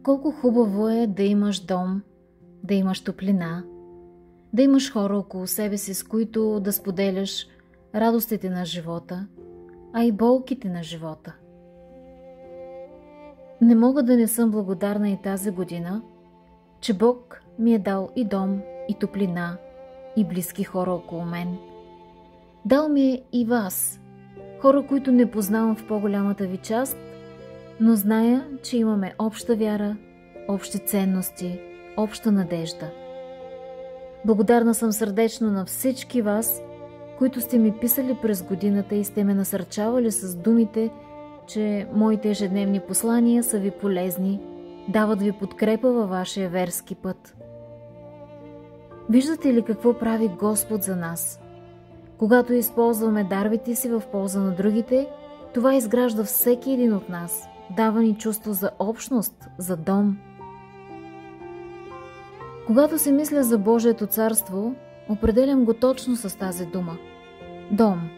Колко хубаво е да имаш дом, да имаш топлина, да имаш хора около себе си, с които да споделяш радостите на живота, а и болките на живота. Не мога да не съм благодарна и тази година, че Бог ми е дал и дом, и топлина, и близки хора около мен. Дал ми е и вас, хора, които не познавам в по-голямата ви част, но зная, че имаме обща вяра, общи ценности, обща надежда. Благодарна съм сърдечно на всички вас, които сте ми писали през годината и сте ме насърчавали с думите, че моите ежедневни послания са ви полезни, дават ви подкрепа във вашия верски път. Виждате ли какво прави Господ за нас? Когато използваме дарбите си в полза на другите, това изгражда всеки един от нас, дава ни чувство за общност, за дом. Когато се мисля за Божието царство, определям го точно с тази дума. Дом.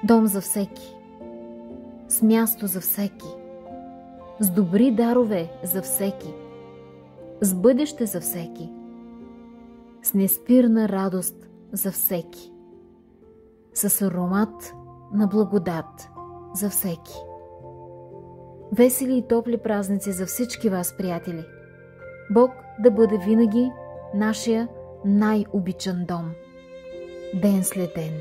Дом за всеки. С място за всеки. С добри дарове за всеки. С бъдеще за всеки. С неспирна радост за всеки. С аромат на благодат за всеки. Весели и топли празници за всички вас, приятели! Бог да бъде винаги нашия най-обичан дом. Ден след ден.